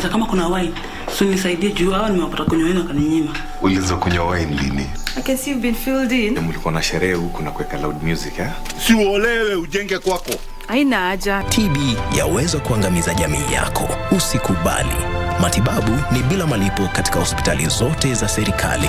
Nauliza kama kuna wine. So nisaidie juu hao nimepata kunywa wine akaninyima. Ulianza kunywa wine lini? I can see you've been filled in. Mlikuwa na sherehe huku na kuweka loud music Si uolewe ujenge kwako. Haina haja. TB yaweza kuangamiza jamii yako. Usikubali. Matibabu ni bila malipo katika hospitali zote za serikali.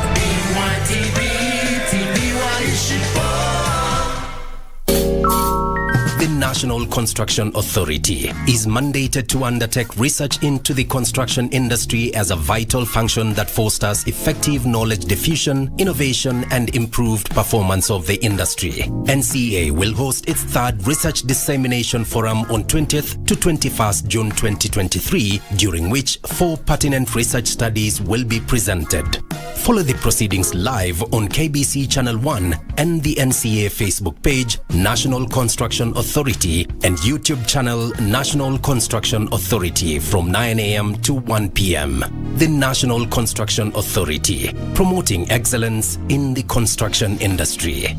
The National Construction Authority is mandated to undertake research into the construction industry as a vital function that fosters effective knowledge diffusion, innovation, and improved performance of the industry. NCA will host its third Research Dissemination Forum on 20th to 21st June 2023, during which 4 pertinent research studies will be presented. Follow the proceedings live on KBC Channel 1 and the NCA Facebook page, National Construction Authority, and YouTube channel, National Construction Authority, from 9 a.m. to 1 p.m. The National Construction Authority, promoting excellence in the construction industry.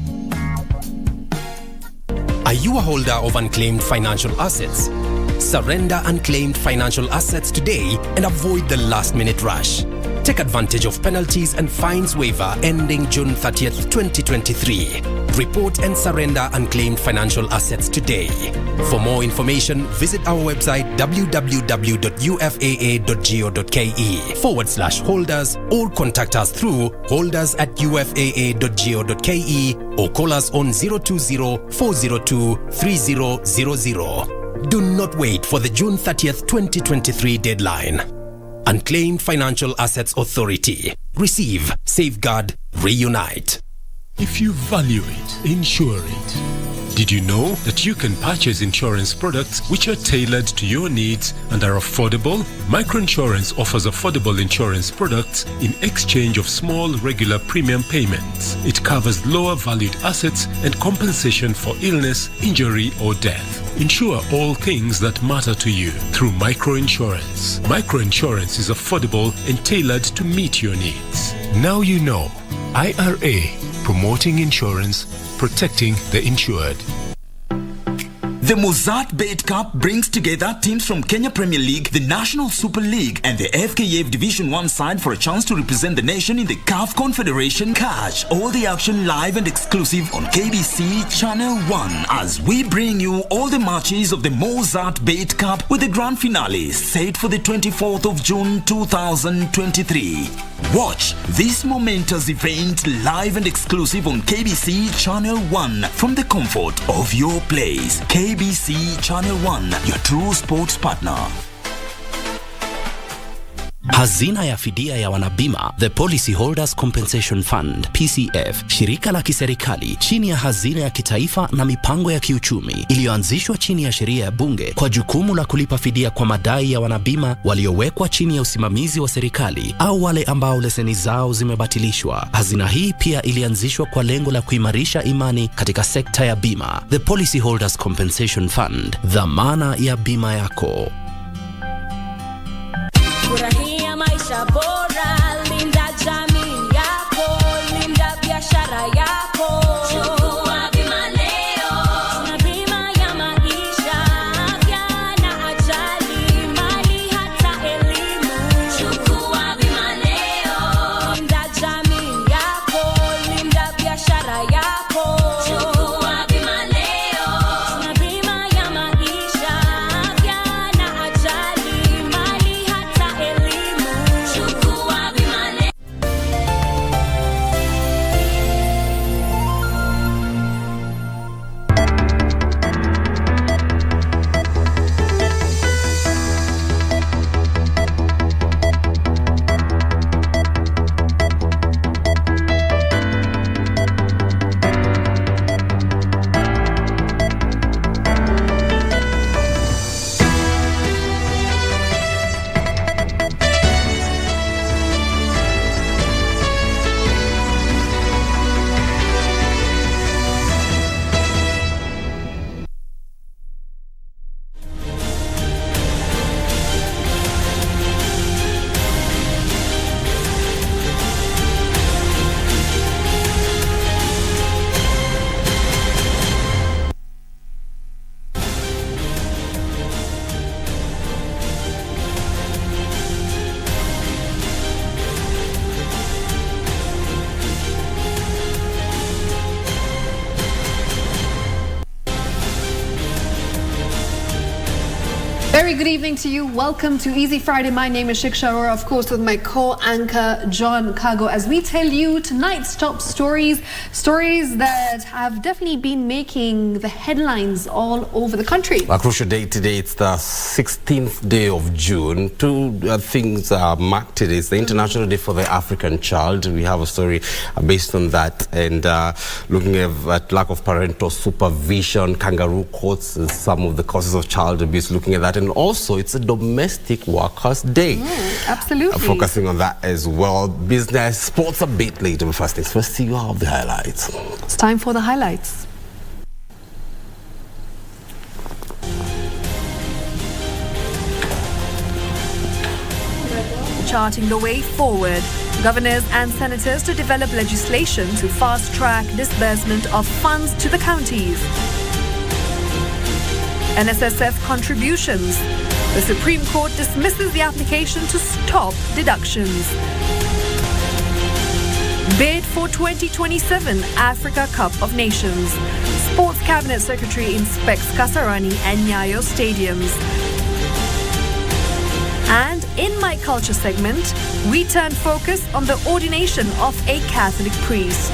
Are you a holder of unclaimed financial assets? Surrender unclaimed financial assets today and avoid the last-minute rush. Take advantage of penalties and fines waiver ending June 30th, 2023. Report and surrender unclaimed financial assets today. For more information, visit our website www.ufaa.go.ke/holders or contact us through holders@ufaa.go.ke or call us on 020-402-3000. Do not wait for the June 30th, 2023 deadline. Unclaimed Financial Assets Authority. Receive, safeguard, reunite. If you value it, insure it. Did you know that you can purchase insurance products which are tailored to your needs and are affordable? Microinsurance offers affordable insurance products in exchange of small regular premium payments. It covers lower valued assets and compensation for illness, injury or death. Insure all things that matter to you through microinsurance. Microinsurance is affordable and tailored to meet your needs. Now you know. IRA, promoting insurance, protecting the insured. The Mozart Bet Cup brings together teams from Kenya Premier League, the National Super League, and the FKF Division 1 side for a chance to represent the nation in the CAF Confederation. Catch all the action live and exclusive on KBC Channel 1 as we bring you all the matches of the Mozart Bet Cup, with the grand finale set for the 24th of June 2023. Watch this momentous event live and exclusive on KBC Channel 1 from the comfort of your place. KBC Channel 1, your true sports partner. Hazina ya fidia ya wanabima, the Policy Holders Compensation Fund, PCF, shirika la kiserikali chini ya hazina ya kitaifa na mipango ya kiuchumi, iliyoanzishwa chini ya sheria ya bunge kwa jukumu la kulipa fidia kwa madai ya wanabima waliowekwa chini ya usimamizi wa serikali au wale ambao leseni zao zimebatilishwa. Hazina hii pia ilianzishwa kwa lengo la kuimarisha imani katika sekta ya bima. The Policy Holders Compensation Fund, dhamana ya bima yako. Furahia maisha bora, linda jamii yako, linda biashara yako. Chukua bima leo. Tuna bima ya maisha, afya na ajali, mali hata elimu. Chukua bima leo. Linda jamii yako, linda biashara yako. Chukua bima leo. Tuna bima ya maisha, afya na ajali, mali hata elimu. Chukua bima very good evening to you. Welcome to Easy Friday. My name is Shiksha, Arora, of course, with my co-anchor John Kago, as we tell you tonight's top stories that have definitely been making the headlines all over the country. A crucial day today. It's the 16th day of June. Two things are marked today. It's the International Day for the African Child. We have a story based on that, and looking at lack of parental supervision, kangaroo courts, some of the causes of child abuse, looking at that. And also it's a domestic workers day. Absolutely. Focusing on that as well. Business, sports a bit later, but first things first, you have the highlights. It's time for the highlights. Charting the way forward, governors and senators to develop legislation to fast-track disbursement of funds to the counties. NSSF contributions. The Supreme Court dismisses the application to stop deductions. Bid for 2027 Africa Cup of Nations. Sports Cabinet Secretary inspects Kasarani and Nyayo stadiums. And in my culture segment, we turn focus on the ordination of a Catholic priest.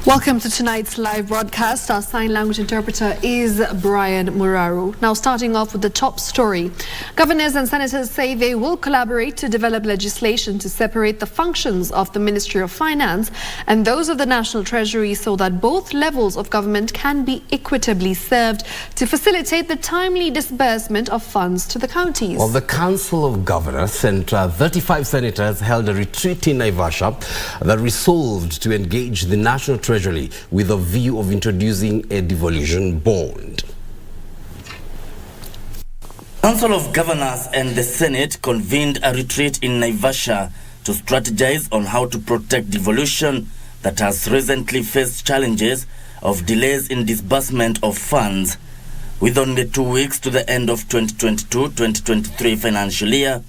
Welcome to tonight's live broadcast. Our sign language interpreter is Brian Muraru. Now, starting off with the top story. Governors and senators say they will collaborate to develop legislation to separate the functions of the Ministry of Finance and those of the National Treasury so that both levels of government can be equitably served to facilitate the timely disbursement of funds to the counties. Well, the Council of Governors and 35 senators held a retreat in Naivasha that resolved to engage the National Treasury with a view of introducing a devolution bond. Council of Governors and the Senate convened a retreat in Naivasha to strategize on how to protect devolution that has recently faced challenges of delays in disbursement of funds. With only 2 weeks to the end of 2022-2023 financial year,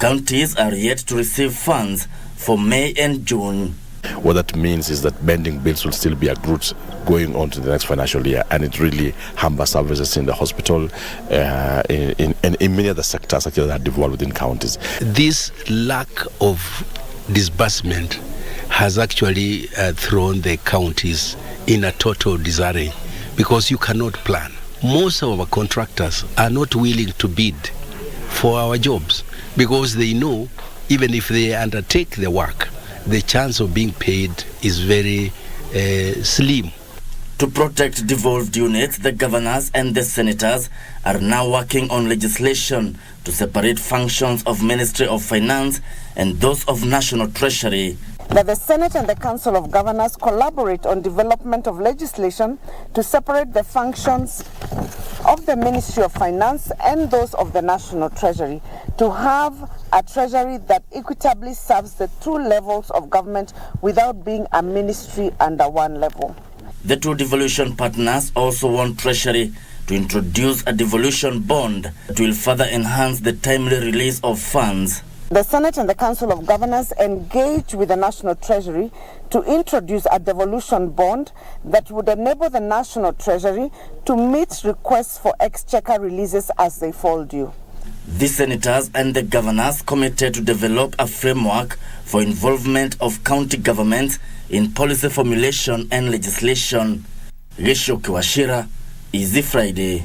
counties are yet to receive funds for May and June. What that means is that pending bills will still be accrued going on to the next financial year, and it really hampers services in the hospital in many other sectors actually that are devolved within counties. This lack of disbursement has actually thrown the counties in a total disarray because you cannot plan. Most of our contractors are not willing to bid for our jobs because they know even if they undertake the work, the chance of being paid is very slim. To protect devolved units, the governors and the senators are now working on legislation to separate functions of Ministry of Finance and those of National Treasury. That the Senate and the Council of Governors collaborate on development of legislation to separate the functions of the Ministry of Finance and those of the National Treasury, to have a treasury that equitably serves the two levels of government without being a ministry under one level. The two devolution partners also want Treasury to introduce a devolution bond that will further enhance the timely release of funds. The Senate and the Council of Governors engage with the National Treasury to introduce a devolution bond that would enable the National Treasury to meet requests for exchequer releases as they fall due. The senators and the governors committed to develop a framework for involvement of county governments in policy formulation and legislation. Resho Kiwashira, Easy Friday.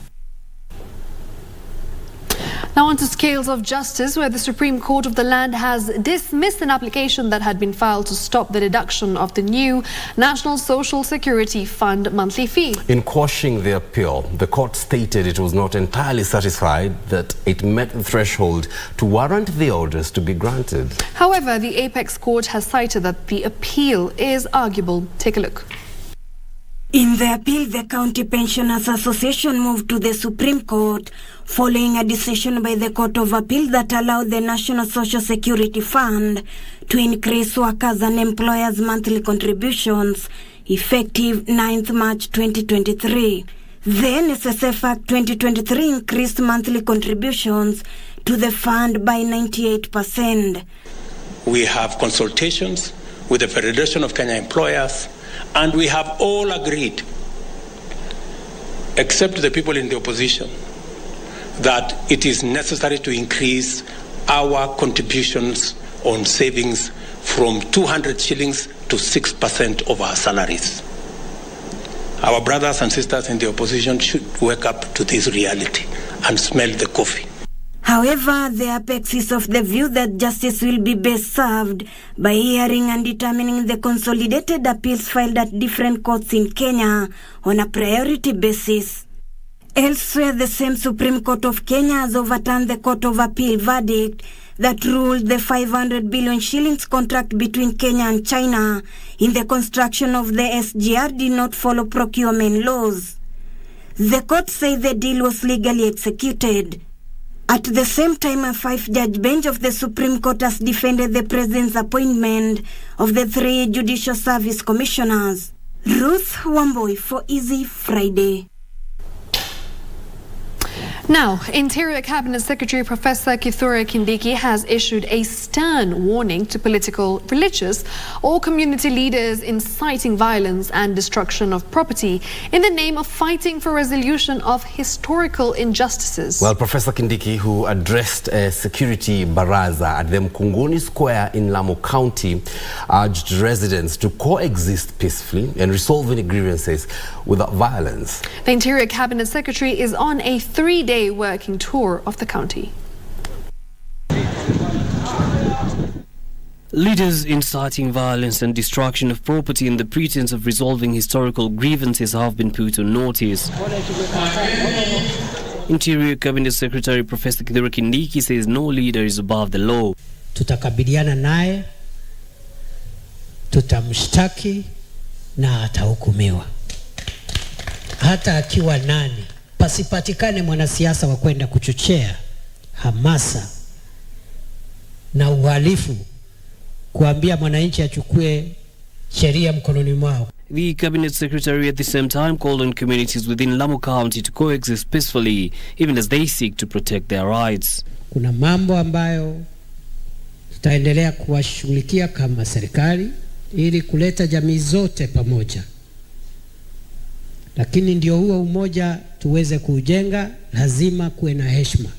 Now on to scales of justice, where the Supreme Court of the land has dismissed an application that had been filed to stop the deduction of the new National Social Security Fund monthly fee. In quashing the appeal, the court stated it was not entirely satisfied that it met the threshold to warrant the orders to be granted. However, the Apex Court has cited that the appeal is arguable. Take a look. In the appeal, the County Pensioners Association moved to the Supreme Court following a decision by the Court of Appeal that allowed the National Social Security Fund to increase workers' and employers' monthly contributions effective 9th March 2023. The NSSF Act 2023 increased monthly contributions to the fund by 98%. We have consultations with the Federation of Kenya Employers And we have all agreed, except the people in the opposition, that it is necessary to increase our contributions on savings from 200 shillings to 6% of our salaries. Our brothers and sisters in the opposition should wake up to this reality and smell the coffee. However, the apex is of the view that justice will be best served by hearing and determining the consolidated appeals filed at different courts in Kenya on a priority basis. Elsewhere, the same Supreme Court of Kenya has overturned the Court of Appeal verdict that ruled the 500 billion shillings contract between Kenya and China in the construction of the SGR did not follow procurement laws. The court said the deal was legally executed. At the same time, a 5-judge bench of the Supreme Court has defended the president's appointment of the 3 judicial service commissioners. Ruth Wamboi for Easy Friday. Now, Interior Cabinet Secretary Professor Kithure Kindiki has issued a stern warning to political, religious or community leaders inciting violence and destruction of property in the name of fighting for resolution of historical injustices. Well, Professor Kindiki, who addressed a security baraza at the Mkunguni Square in Lamu County, urged residents to coexist peacefully and resolve any grievances without violence. The Interior Cabinet Secretary is on a 3-day working tour of the county. Leaders inciting violence and destruction of property in the pretense of resolving historical grievances have been put on notice. Interior Cabinet Secretary Professor Kithure Kindiki says no leader is above the law. Tutakabiliana naye, tutamshtaki na atahukumiwa. Hata akiwa nani, pasipatikane mwanasiasa wa kwenda kuchochea hamasa na uhalifu, kuambia mwananchi achukue sheria mkononi mwao. The Cabinet Secretary at the same time called on communities within Lamu County to coexist peacefully, even as they seek to protect their rights. Kuna mambo ambayo tutaendelea kuwashughulikia kama serikali ili kuleta jamii zote pamoja. Lakini ndio huo umoja tuweze kujenga, lazima kuwe na heshima.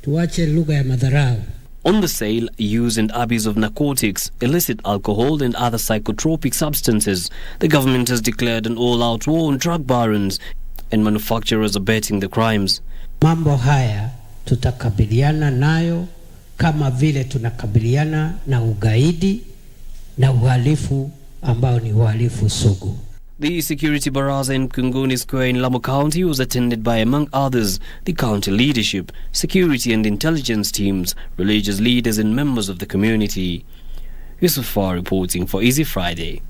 Tuache lugha ya madharau. On the sale, use and abuse of narcotics, illicit alcohol and other psychotropic substances, the government has declared an all-out war on drug barons and manufacturers abetting the crimes. Mambo haya tutakabiliana nayo kama vile tunakabiliana na ugaidi na uhalifu ambao ni uhalifu sugu. The security baraza in Mkunguni Square in Lamu County was attended by, among others, the county leadership, security and intelligence teams, religious leaders and members of the community. Yusufar reporting for Easy Friday.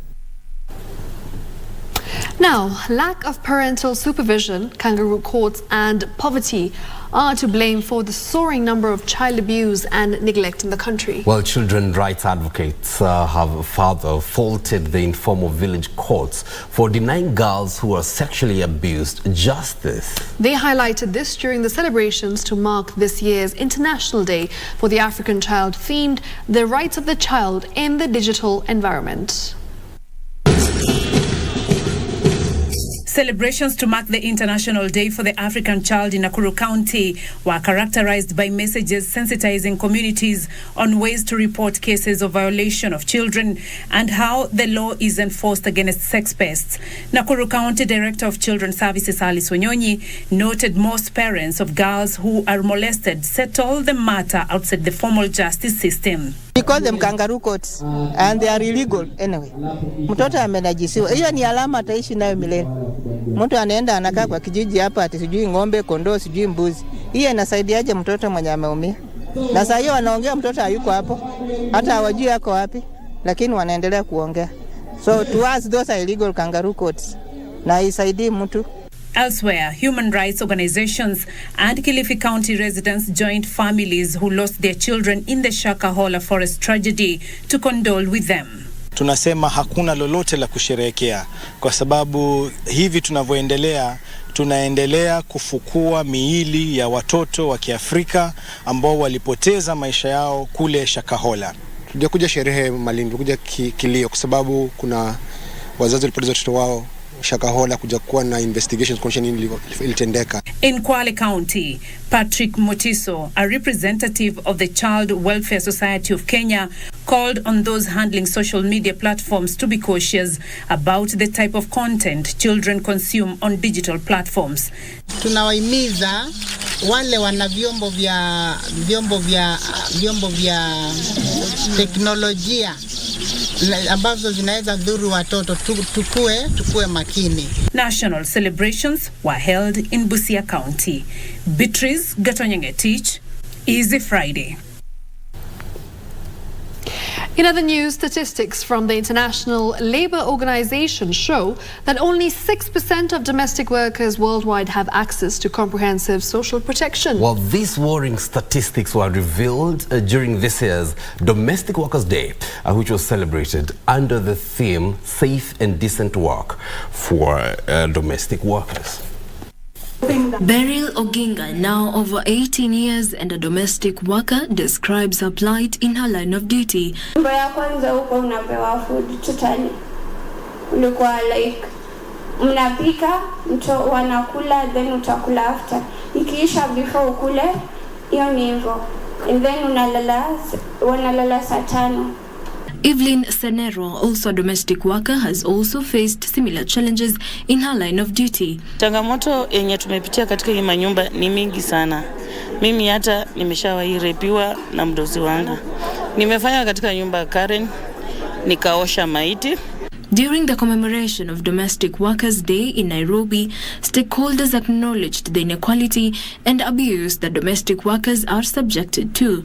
Now, lack of parental supervision, kangaroo courts and poverty are to blame for the soaring number of child abuse and neglect in the country. Well, children rights advocates have further faulted the informal village courts for denying girls who are sexually abused justice. They highlighted this during the celebrations to mark this year's International Day for the African Child, themed The Rights of the Child in the Digital Environment. Celebrations to mark the International Day for the African Child in Nakuru County were characterized by messages sensitizing communities on ways to report cases of violation of children and how the law is enforced against sex pests. Nakuru County Director of Children's Services Alice Wanyonyi noted most parents of girls who are molested settle the matter outside the formal justice system. We call them kangaroo courts and they are illegal anyway. Mtoto amenajisiwa. Hiyo ni alama ataishi nayo milele. Mtu anaenda anakaa kwa kijiji hapa ati sijui ng'ombe, kondoo, sijui mbuzi. Hiyo inasaidiaje mtoto mwenye ameumia? Na sasa hiyo wanaongea mtoto hayuko hapo. Hata hawajui yako wapi, lakini wanaendelea kuongea. So to us those are illegal kangaroo courts. Na isaidii mtu. Elsewhere, human rights organizations and Kilifi County residents joined families who lost their children in the Shakahola forest tragedy to condole with them. Tunasema hakuna lolote la kusherehekea kwa sababu hivi tunavyoendelea tunaendelea kufukua miili ya watoto wa Kiafrika ambao walipoteza maisha yao kule Shakahola. Tujakuja sherehe Malindi, tukuja kilio kwa sababu kuna wazazi walipoteza watoto wao Shakahola kuja kuwa na investigations kwa nini ilitendeka. In Kwale County, Patrick Motiso, a representative of the Child Welfare Society of Kenya, called on those handling social media platforms to be cautious about the type of content children consume on digital platforms. Tunawahimiza wale wana vyombo vya teknolojia ambazo zinaweza dhuru watoto, tukue makini. National celebrations were held in Busia County. Beatrice Gatonyengetich, Easy Friday. In other news, statistics from the International Labour Organization show that only 6% of domestic workers worldwide have access to comprehensive social protection. Well, these worrying statistics were revealed during this year's Domestic Workers' Day, which was celebrated under the theme Safe and Decent Work for domestic workers. Beryl Oginga, now over 18 years and a domestic worker, describes her plight in her line of duty. Ya kwanza huko unapewa food totally. Ulikuwa like mnapika, wanakula, then utakula after. Ikiisha before ukule, hiyo ni hivyo. And then wanalala saa 5. Evelyn Senero, also a domestic worker, has also faced similar challenges in her line of duty. Changamoto yenye tumepitia katika hii manyumba ni mingi sana. Mimi hata nimeshawahi repiwa na mdozi wangu. Nimefanya katika nyumba Karen, nikaosha maiti. During the commemoration of Domestic Workers' Day in Nairobi, stakeholders acknowledged the inequality and abuse that domestic workers are subjected to.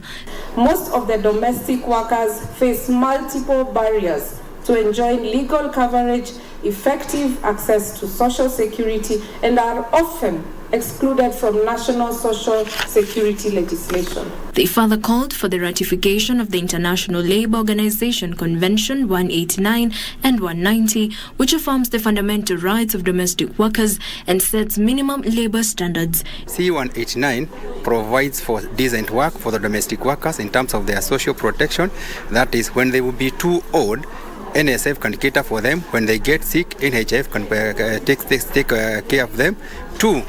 Most of the domestic workers face multiple barriers to enjoying legal coverage, effective access to social security, and are often excluded from national social security legislation. They further called for the ratification of the International Labour Organization Convention 189 and 190, which affirms the fundamental rights of domestic workers and sets minimum labour standards. C189 provides for decent work for the domestic workers in terms of their social protection. That is, when they will be too old, NSF can cater for them. When they get sick, NHF can take care of them. 2,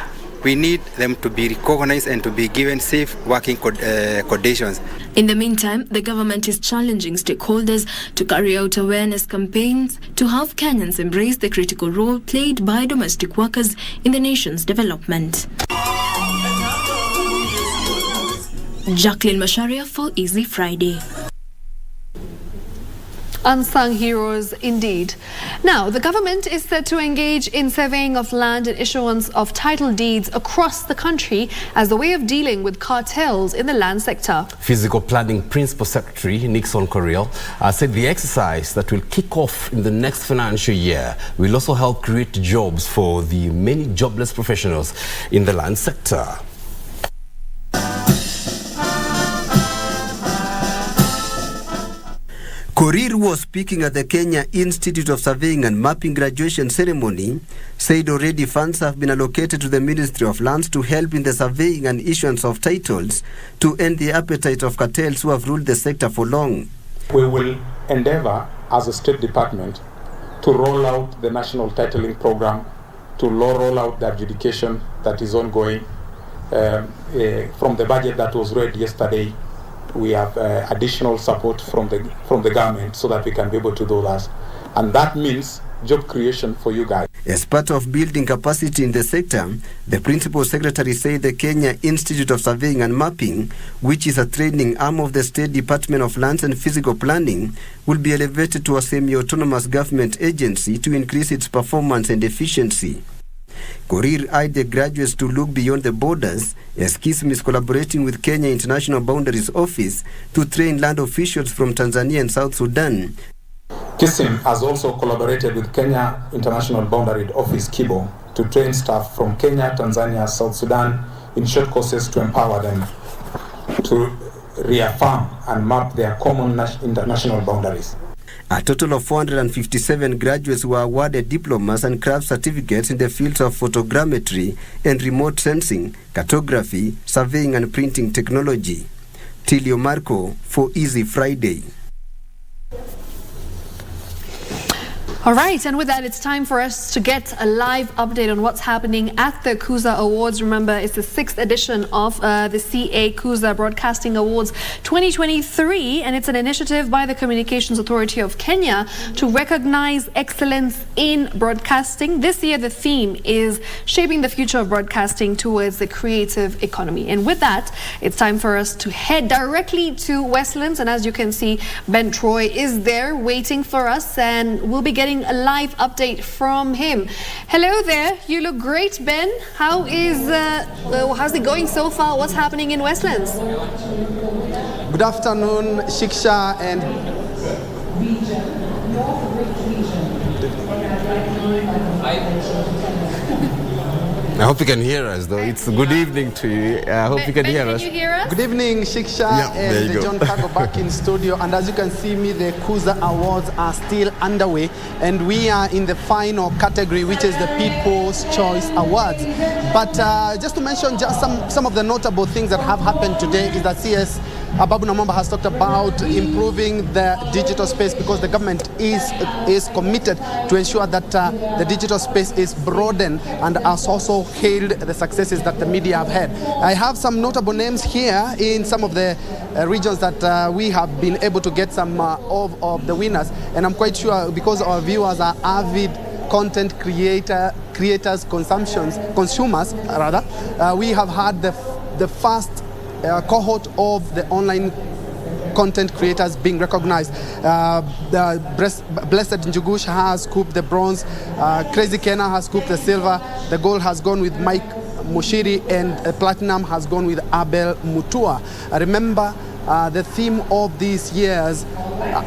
we need them to be recognized and to be given safe working conditions. In the meantime, the government is challenging stakeholders to carry out awareness campaigns to help Kenyans embrace the critical role played by domestic workers in the nation's development. Jacqueline Masharia for Easy Friday. Unsung heroes indeed. Now, the government is set to engage in surveying of land and issuance of title deeds across the country as a way of dealing with cartels in the land sector. Physical Planning Principal Secretary Nixon Correal said the exercise that will kick off in the next financial year will also help create jobs for the many jobless professionals in the land sector. Korir was speaking at the Kenya Institute of Surveying and Mapping graduation ceremony, said already funds have been allocated to the Ministry of Lands to help in the surveying and issuance of titles to end the appetite of cartels who have ruled the sector for long. We will endeavor as a State Department to roll out the National Titling Program, to roll out the adjudication that is ongoing. From the budget that was read yesterday, we have additional support from the government so that we can be able to do that. And that means job creation for you guys. As part of building capacity in the sector, the Principal Secretary said the Kenya Institute of Surveying and Mapping, which is a training arm of the State Department of Lands and Physical Planning, will be elevated to a semi-autonomous government agency to increase its performance and efficiency. Korir urged the graduates to look beyond the borders, as KISM is collaborating with Kenya International Boundaries Office to train land officials from Tanzania and South Sudan. KISM has also collaborated with Kenya International Boundary Office, KIBO, to train staff from Kenya, Tanzania, South Sudan in short courses to empower them to reaffirm and map their common international boundaries. A total of 457 graduates were awarded diplomas and craft certificates in the fields of photogrammetry and remote sensing, cartography, surveying and printing technology. Tilio Marco for Easy Friday. All right, and with that, it's time for us to get a live update on what's happening at the Kuza Awards. Remember, it's the 6th edition of the CA Kuza Broadcasting Awards 2023, and it's an initiative by the Communications Authority of Kenya to recognize excellence in broadcasting. This year, the theme is shaping the future of broadcasting towards the creative economy. And with that, it's time for us to head directly to Westlands, and as you can see, Ben Troy is there waiting for us, and we'll be getting a live update from him. Hello there, you look great, Ben. How's it going so far? What's happening in Westlands? Good afternoon, Shiksha, and I hope you can hear us, though. It's good evening to you. I hope you can hear us. Can you hear us? Good evening, Shiksha, and John Kago back in studio. And as you can see me, the Kuza Awards are still underway, and we are in the final category, which is the People's Choice Awards. But just to mention just some of the notable things that have happened today is that CS Ababu Namwamba has talked about improving the digital space, because the government is committed to ensure that the digital space is broadened, and has also hailed the successes that the media have had. I have some notable names here in some of the regions that we have been able to get some of the winners, and I'm quite sure because our viewers are avid content consumers, we have had the first cohort of the online content creators being recognized. Blessed Njugush has scooped the bronze, Crazy Kena has scooped the silver, the gold has gone with Mike Mushiri, and platinum has gone with Abel Mutua. Remember, the theme of this year's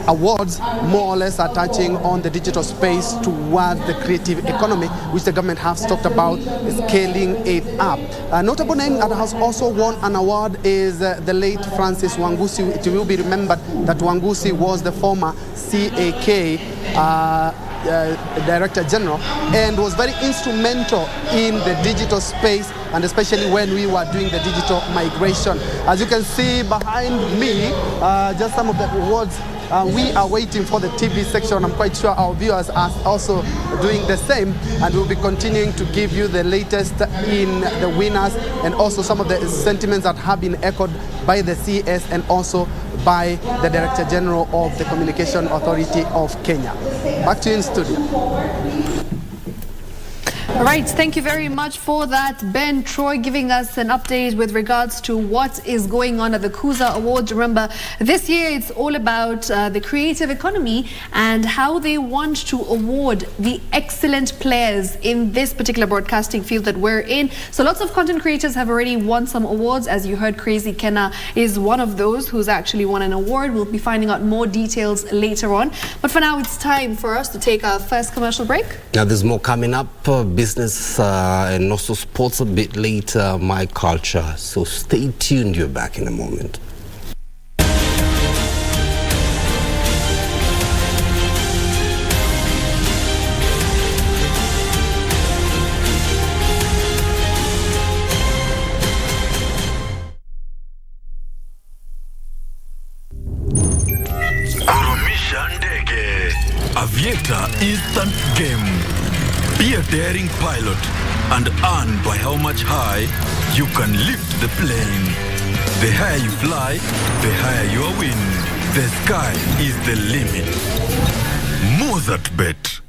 awards more or less are touching on the digital space towards the creative economy, which the government has talked about scaling it up. A notable name that has also won an award is the late Francis Wangusi. It will be remembered that Wangusi was the former CAK Director General, and was very instrumental in the digital space, and especially when we were doing the digital migration. As you can see behind me, just some of the awards. We are waiting for the TV section. I'm quite sure our viewers are also doing the same, and we'll be continuing to give you the latest in the winners, and also some of the sentiments that have been echoed by the CS and also by the Director General of the Communication Authority of Kenya. Back to you in studio. All right, thank you very much for that, Ben Troy, giving us an update with regards to what is going on at the Kuza Awards. Remember, this year it's all about the creative economy and how they want to award the excellent players in this particular broadcasting field that we're in. So lots of content creators have already won some awards. As you heard, Crazy Kena is one of those who's actually won an award. We'll be finding out more details later on. But for now, it's time for us to take our first commercial break. Now, there's more coming up. Business and also sports a bit later, my culture. So stay tuned, you're back in a moment. Aviator instant game. Be a daring pilot and earn by how much high you can lift the plane. The higher you fly, the higher your win. The sky is the limit. Mozart Bet.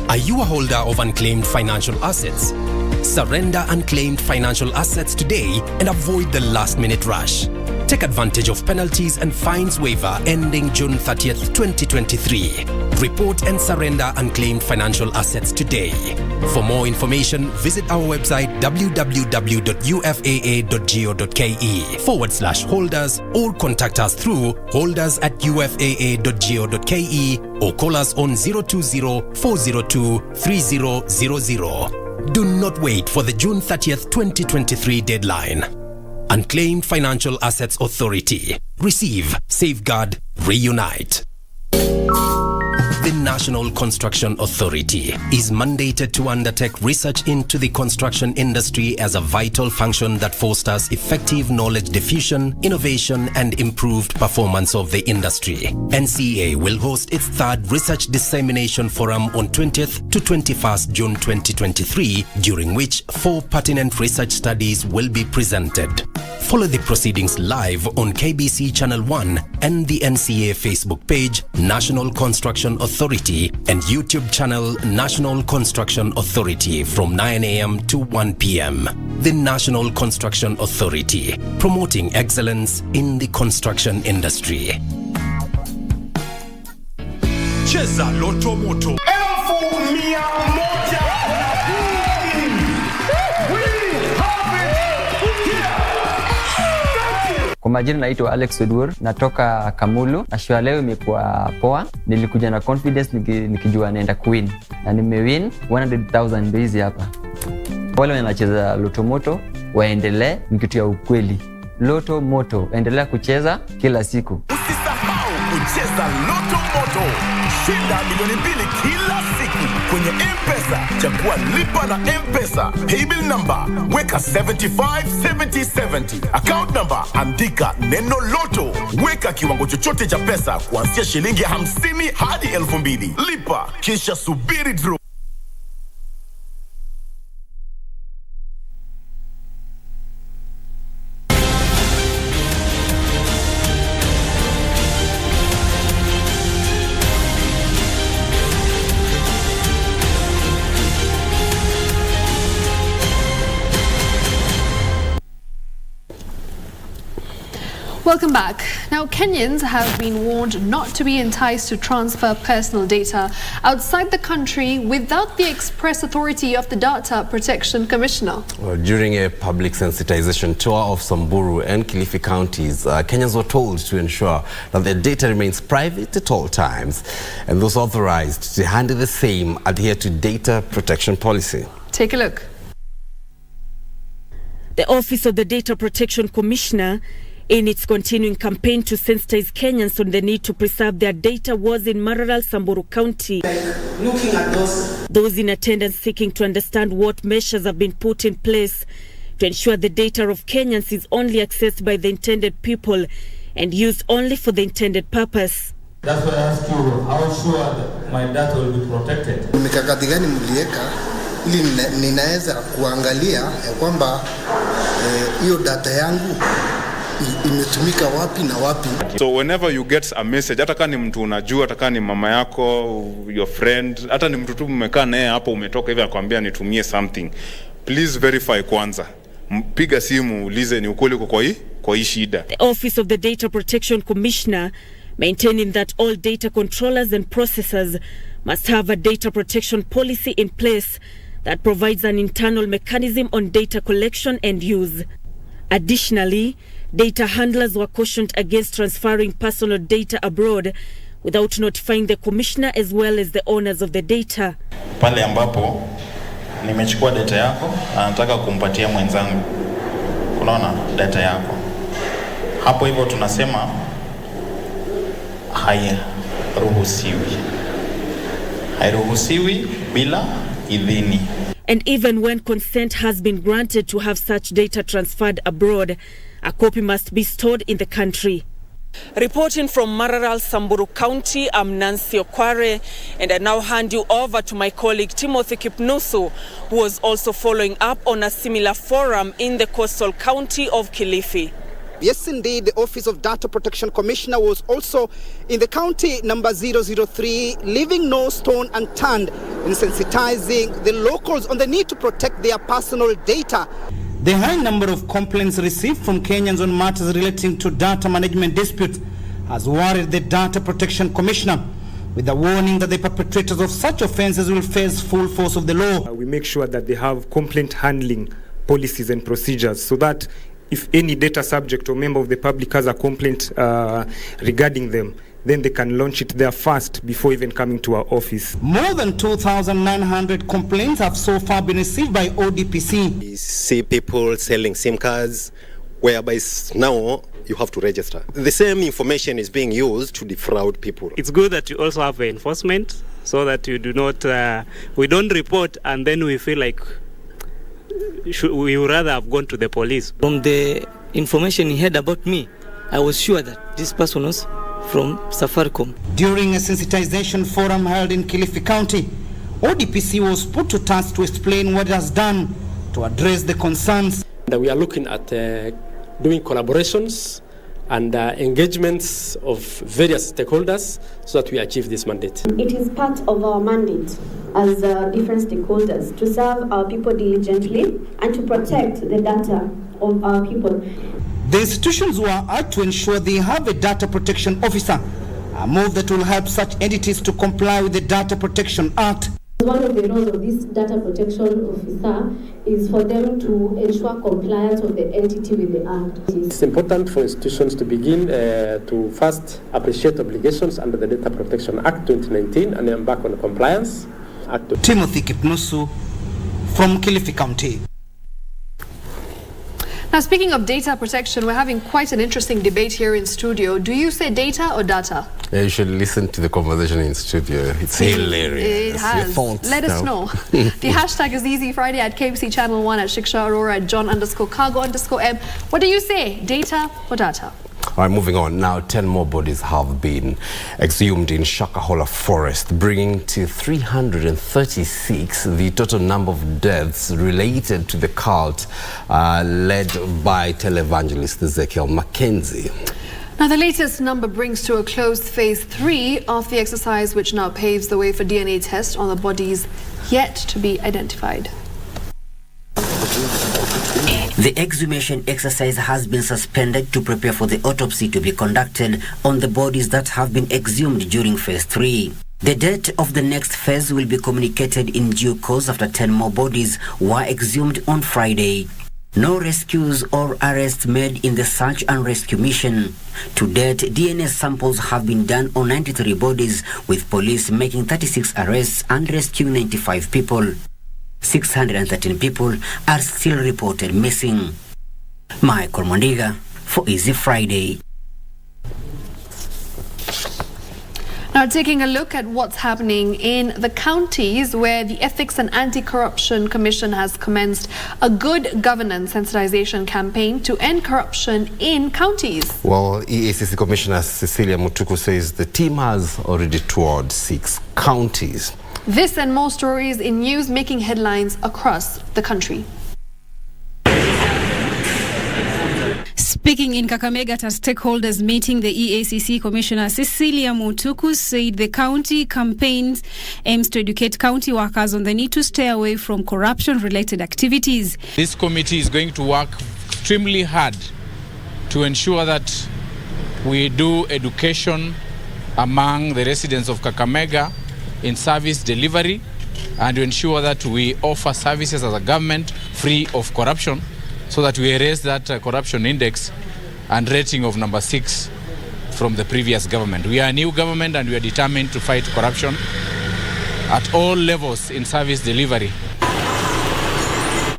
Are you a holder of unclaimed financial assets? Surrender unclaimed financial assets today and avoid the last-minute rush. Take advantage of penalties and fines waiver ending June 30th, 2023. Report and surrender unclaimed financial assets today. For more information, visit our website www.ufaa.go.ke/holders or contact us through holders@ufaa.go.ke or call us on 020-402-3000. Do not wait for the June 30th, 2023 deadline. Unclaimed Financial Assets Authority. Receive, safeguard, reunite. The National Construction Authority is mandated to undertake research into the construction industry as a vital function that fosters effective knowledge diffusion, innovation, and improved performance of the industry. NCA will host its third Research Dissemination Forum on 20th to 21st June 2023, during which 4 pertinent research studies will be presented. Follow the proceedings live on KBC Channel 1 and the NCA Facebook page, National Construction Authority, and YouTube channel, National Construction Authority, from 9 a.m. to 1 p.m. The National Construction Authority, promoting excellence in the construction industry. Cheza Loto Moto. Kwa majina naitwa Alex Odur, natoka Kamulu. Na show leo imekuwa poa. Nilikuja na confidence nikijua naenda kuwin. Na nimewin 100,000 ndio hizi hapa. Wale wanacheza Loto Moto waendelee, ni kitu ya ukweli. Loto Moto, endelea kucheza kila siku. Usisahau kucheza Loto Moto. Shinda milioni 2 kila siku kwenye M-Pesa. Chagua lipa na M-Pesa. Paybill number weka 757070. Account number andika neno Loto. Weka kiwango chochote cha pesa kuanzia shilingi 50 hadi 2,000. Lipa kisha subiri draw. Welcome back. Now, Kenyans have been warned not to be enticed to transfer personal data outside the country without the express authority of the Data Protection Commissioner. Well, during a public sensitization tour of Samburu and Kilifi counties, Kenyans were told to ensure that their data remains private at all times, and those authorized to handle the same adhere to data protection policy. Take a look. The Office of the Data Protection Commissioner, in its continuing campaign to sensitize Kenyans on the need to preserve their data, was in Maralal, Samburu County. Looking at those in attendance seeking to understand what measures have been put in place to ensure the data of Kenyans is only accessed by the intended people and used only for the intended purpose. That's why I ask you, how sure that my data will be protected? Mikakati gani mliweka ili ninaweza kuangalia kwamba hiyo data yangu imetumika wapi na wapi? So whenever you get a message, hata kama ni mtu unajua, hata kama ni mama yako, your friend, hata ni mtu tu mmekaa naye hapo, umetoka hivi akwambia nitumie something, please verify kwanza. Piga simu ulize ni ukweli kwa hii shida. The Office of the Data Protection Commissioner maintaining that all data controllers and processors must have a data protection policy in place that provides an internal mechanism on data collection and use. Additionally, data handlers were cautioned against transferring personal data abroad without notifying the commissioner as well as the owners of the data. Pale ambapo nimechukua data yako na nataka kumpatia mwenzangu, unaona data yako hapo, hivyo tunasema hairuhusiwi bila idhini. And even when consent has been granted to have such data transferred abroad, a copy must be stored in the country. Reporting from Maralal, Samburu County, I'm Nancy Okware, and I now hand you over to my colleague Timothy Kipnusu, who was also following up on a similar forum in the coastal county of Kilifi. Yes, indeed, the Office of Data Protection Commissioner was also in the county number 003, leaving no stone unturned in sensitizing the locals on the need to protect their personal data. The high number of complaints received from Kenyans on matters relating to data management disputes has worried the Data Protection Commissioner, with the warning that the perpetrators of such offences will face full force of the law. We make sure that they have complaint handling policies and procedures so that if any data subject or member of the public has a complaint regarding them, then they can launch it there first before even coming to our office. More than 2,900 complaints have so far been received by ODPC. We see people selling SIM cards whereby now you have to register. The same information is being used to defraud people. It's good that you also have enforcement so that you do not, we don't report and then we feel like we would rather have gone to the police. From the information he had about me, I was sure that this person was from Safaricom. During a sensitization forum held in Kilifi County, ODPC was put to task to explain what it has done to address the concerns. We are looking at doing collaborations and engagements of various stakeholders so that we achieve this mandate. It is part of our mandate as different stakeholders to serve our people diligently and to protect the data of our people. The institutions were urged to ensure they have a data protection officer, a move that will help such entities to comply with the Data Protection Act. One of the roles of this data protection officer is for them to ensure compliance of the entity with the Act. It's important for institutions to begin to first appreciate obligations under the Data Protection Act 2019 and embark on compliance. Timothy Kipnusu from Kilifi County. Now, speaking of data protection, we're having quite an interesting debate here in studio. Do you say data or data? Yeah, you should listen to the conversation in studio. It's hilarious. It has. Let us know. The hashtag is Easy Friday at KBC Channel 1 at Shiksha, Arora at John_Kago_M. What do you say, data or data? All right, moving on. Now, 10 more bodies have been exhumed in Shakahola forest, bringing to 336 the total number of deaths related to the cult led by televangelist Ezekiel Mackenzie. Now, the latest number brings to a close phase 3 of the exercise, which now paves the way for DNA tests on the bodies yet to be identified. The exhumation exercise has been suspended to prepare for the autopsy to be conducted on the bodies that have been exhumed during phase 3. The date of the next phase will be communicated in due course after 10 more bodies were exhumed on Friday. No rescues or arrests made in the search and rescue mission. To date, DNA samples have been done on 93 bodies, with police making 36 arrests and rescuing 95 people. 613 people are still reported missing. Michael Mondiga for Easy Friday. Now, taking a look at what's happening in the counties where the Ethics and Anti-Corruption Commission has commenced a good governance sensitization campaign to end corruption in counties. Well, EACC Commissioner Cecilia Mutuku says the team has already toured 6 counties. This and more stories in news making headlines across the country. Speaking in Kakamega at a stakeholders meeting, the EACC Commissioner Cecilia Mutuku said the county campaigns aims to educate county workers on the need to stay away from corruption-related activities. This committee is going to work extremely hard to ensure that we do education among the residents of Kakamega in service delivery and to ensure that we offer services as a government free of corruption, so that we erase that corruption index and rating of number 6 from the previous government. We are a new government and we are determined to fight corruption at all levels in service delivery.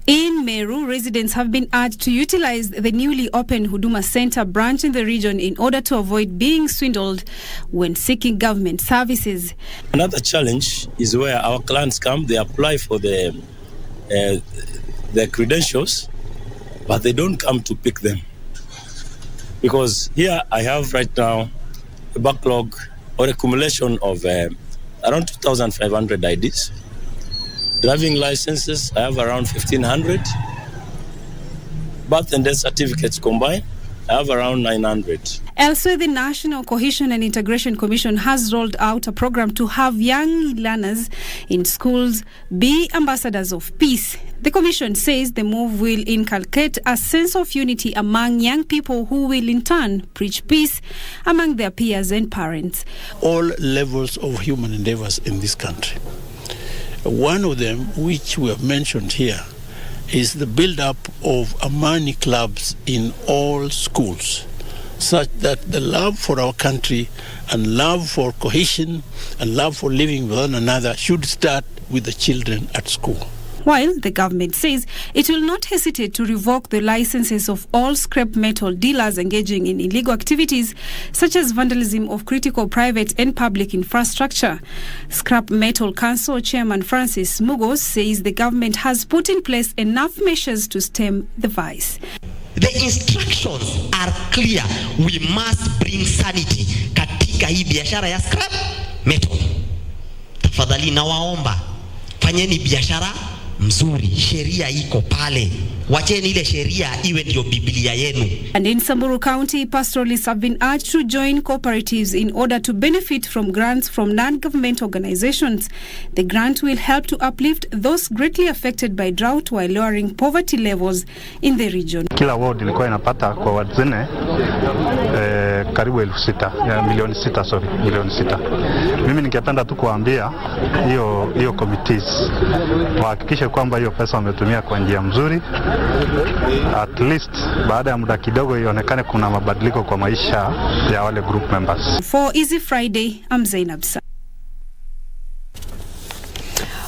In Meru, residents have been urged to utilize the newly opened Huduma Center branch in the region in order to avoid being swindled when seeking government services. Another challenge is where our clients come, they apply for their credentials, but they don't come to pick them. Because here I have right now a backlog or accumulation of around 2,500 IDs. Driving licenses, I have around 1,500. Birth and death certificates combined, I have around 900. Elsewhere, the National Cohesion and Integration Commission has rolled out a program to have young learners in schools be ambassadors of peace. The Commission says the move will inculcate a sense of unity among young people who will in turn preach peace among their peers and parents. All levels of human endeavors in this country. One of them, which we have mentioned here, is the build-up of Amani clubs in all schools, such that the love for our country and love for cohesion and love for living with one another should start with the children at school. while the government says it will not hesitate to revoke the licenses of all scrap metal dealers engaging in illegal activities such as vandalism of critical private and public infrastructure. Scrap Metal Council Chairman Francis Mugos says the government has put in place enough measures to stem the vice. The instructions are clear. We must bring sanity katika hii biashara ya scrap metal. Tafadhali nawaomba, fanyeni biashara mzuri, sheria iko pale. Wacheni ile sheria iwe ndio Biblia yenu. And in Samburu County, pastoralists have been urged to join cooperatives in order to benefit from grants from non-government organizations. The grant will help to uplift those greatly affected by drought while lowering poverty levels in the region. Kila ward ilikuwa inapata kwa ward zine karibu 6,000, milioni 6. Mimi ningependa tu kuambia hiyo committees wahakikishe kwamba hiyo pesa wametumia kwa njia mzuri. At least baada ya muda kidogo ionekane kuna mabadiliko kwa maisha ya wale group members. For Easy Friday, I'm Zainab.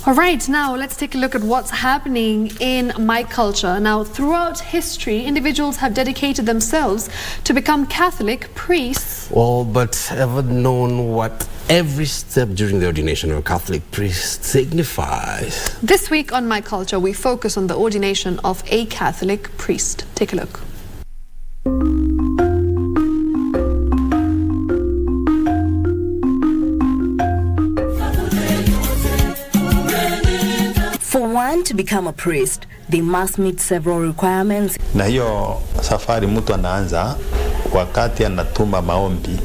All right, now let's take a look at what's happening in my culture. Now, throughout history, individuals have dedicated themselves to become Catholic priests. Well, but ever known what every step during the ordination of a Catholic priest signifies? This week on My Culture, we focus on the ordination of a Catholic priest. Take a look. For one to become a priest, they must meet several requirements. Na hiyo safari mtu anaanza wakati anatuma maombi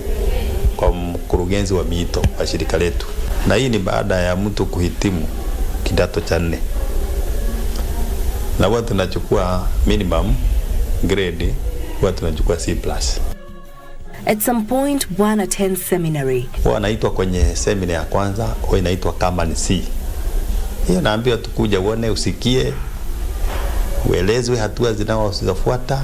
kwa mkurugenzi wa miito wa shirika letu. Na hii ni baada ya mtu kuhitimu kidato cha 4. Na watu tunachukua minimum grade, watu tunachukua C+. At some point, one attends seminary. Wanaitwa kwenye seminar ya kwanza, inaitwa kama ni C. Hiyo naambiwa tukuja uone, usikie, uelezwe hatua zinazofuata.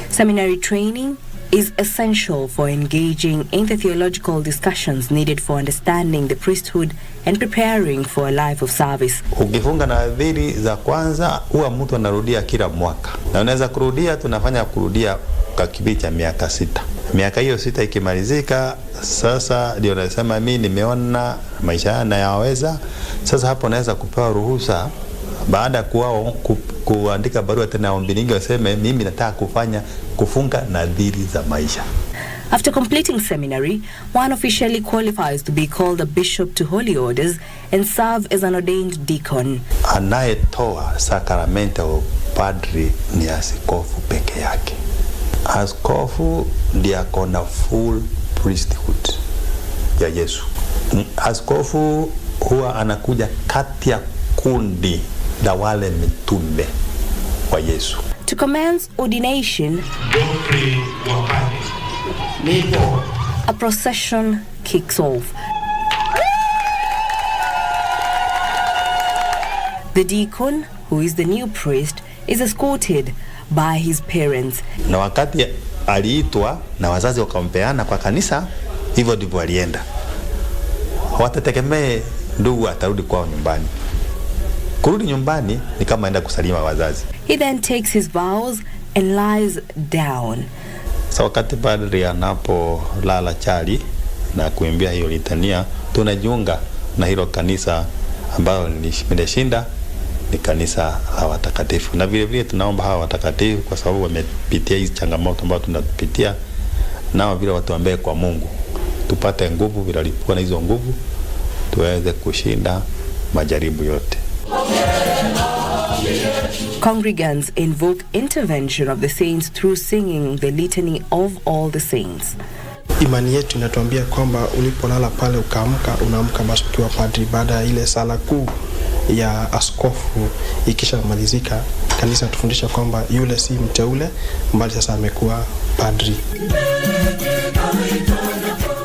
Seminary training is essential for engaging in the theological discussions needed for understanding the priesthood and preparing for a life of service. Ukifunga nadhiri za kwanza, huwa mtu anarudia kila mwaka. Na unaweza kurudia, tunafanya kurudia kwa kipindi cha miaka 6. Miaka hiyo 6 ikimalizika, sasa ndio nasema mimi nimeona maisha yanayaweza. Sasa hapo naweza kupewa ruhusa baada kuandika barua tena ombi nyingi waseme mimi nataka kufunga nadhiri za maisha. After completing seminary, one officially qualifies to be called a bishop to holy orders and serve as an ordained deacon. Anayetoa sakramenti ya padri ni askofu peke yake. Askofu ndiye akona full priesthood ya Yesu. Askofu huwa anakuja kati ya kundi la wale mitume wa Yesu. To commence ordination, a procession kicks off. The deacon, who is the new priest, is escorted by his parents. Na wakati aliitwa na wazazi wakampeana kwa kanisa, hivyo ndivyo alienda. Hawatategemee ndugu atarudi kwao nyumbani. Kurudi nyumbani ni kama aenda kusalimia wazazi. He then takes his vows and lies down. Sa wakati padri anapolala chali na kuimbia hiyo litania, tunajiunga na hilo kanisa ambalo limeshinda, ni kanisa la watakatifu. Na vile vile tunaomba hawa watakatifu kwa sababu wamepitia hizi changamoto ambazo tunapitia, nao vile watuombee kwa Mungu. Tupate nguvu vile walikuwa na hizo nguvu, tuweze kushinda majaribu yote. Congregants invoke intervention of the saints through singing the litany of all the saints. Imani yetu inatuambia kwamba ulipolala pale ukaamka, unaamka basi ukiwa padri. Baada ya ile sala kuu ya askofu ikishamalizika, kanisa tufundisha kwamba yule si mteule mbali sasa amekuwa padri.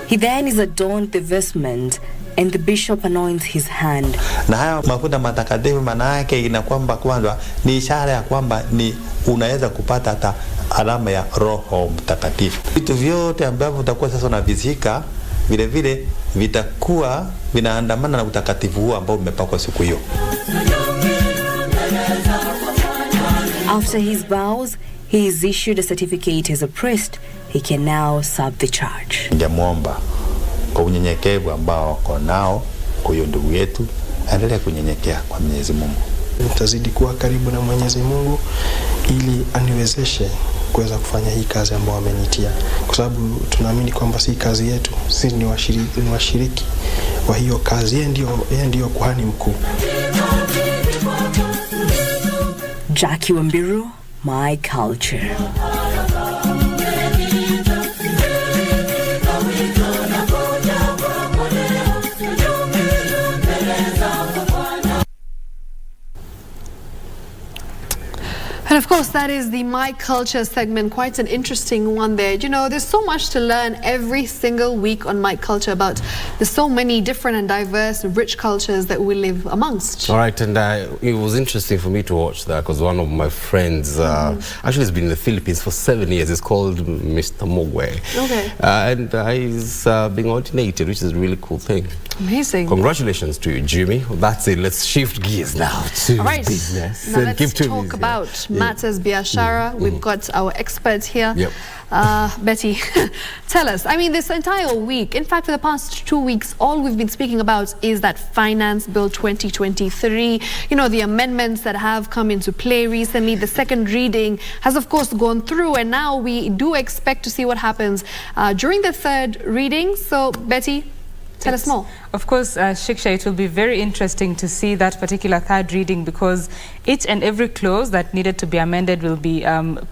He then is adorned the vestment and the bishop anoints his hand. Na haya mafuta matakatifu maana yake ina kwamba kwanza ni ishara ya kwamba ni unaweza kupata hata alama ya Roho Mtakatifu. Vitu vyote ambavyo utakuwa sasa unavizika vile vile vitakuwa vinaandamana na utakatifu huo ambao umepakwa siku hiyo. After his vows, he is issued a certificate as a priest. He can now serve the charge. Ningemwomba kwa unyenyekevu ambao kwa nao huyo ndugu yetu aendelee kunyenyekea kwa Mwenyezi Mungu. Nitazidi kuwa karibu na Mwenyezi Mungu ili aniwezeshe kuweza kufanya hii kazi ambayo amenitia, kwa sababu tunaamini kwamba si kazi yetu, sisi ni washiriki wa hiyo kazi. Yeye ndio kuhani mkuu. Jackie Wambiru, My Culture. And of course, that is the My Culture segment, quite an interesting one there. You know, there's so much to learn every single week on My Culture about there's so many different and diverse, rich cultures that we live amongst. All right, and it was interesting for me to watch that because one of my friends actually has been in the Philippines for 7 years. He's called Mr. Mogwe. Okay. And he's being ordinated, which is a really cool thing. Amazing. Congratulations to you, Jimmy. That's it. Let's shift gears now to business. Now let's talk about matters biashara. We've got our experts here. Yep. Betty, tell us, I mean, this entire week, in fact, for the past 2 weeks, all we've been speaking about is that Finance Bill 2023, you know, the amendments that have come into play recently. The second reading has, of course, gone through, and now we do expect to see what happens during the third reading. So, Betty, tell us more. Of course, Shiksha, it will be very interesting to see that particular third reading because each and every clause that needed to be amended will be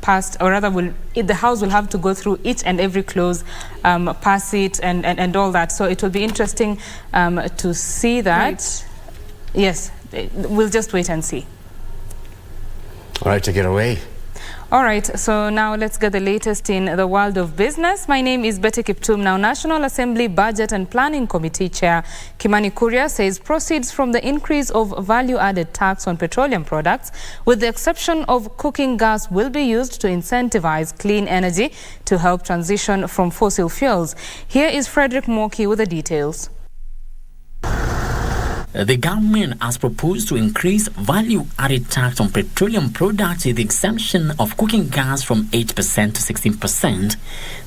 passed, or rather the House will have to go through each and every clause, pass it and all that. So it will be interesting to see that. Right. Yes, we'll just wait and see. All right, take it away. All right, so now let's get the latest in the world of business. My name is Betty Kiptum. Now, National Assembly Budget and Planning Committee Chair Kimani Kuria says proceeds from the increase of value-added tax on petroleum products, with the exception of cooking gas, will be used to incentivize clean energy to help transition from fossil fuels. Here is Frederick Moki with the details. The government has proposed to increase value-added tax on petroleum products with the exemption of cooking gas from 8% to 16%.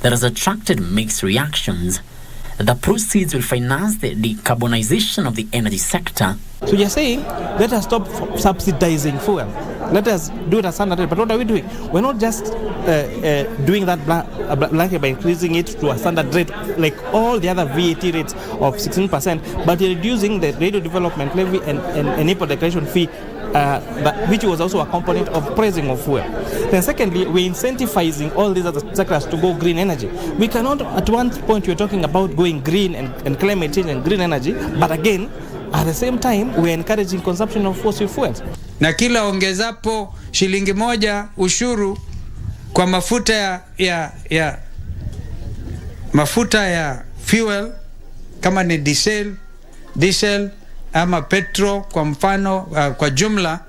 That has attracted mixed reactions. The proceeds will finance the decarbonization of the energy sector. So you're saying, let us stop subsidizing fuel. Let us do it at standard rate. But what are we doing? We're not just doing that blanket by increasing it to a standard rate like all the other VAT rates of 16%, but you're reducing the radio development levy and import declaration fee, which was also a component of pricing of fuel. Then secondly, we're incentivizing all these other sectors to go green energy. We cannot, at one point you're talking about going green and climate change and green energy, but again, at the same time, we're encouraging consumption of fossil fuels. Na kila ongezapo shilingi moja ushuru kwa mafuta ya fuel kama ni diesel ama petrol kwa mfano, kwa jumla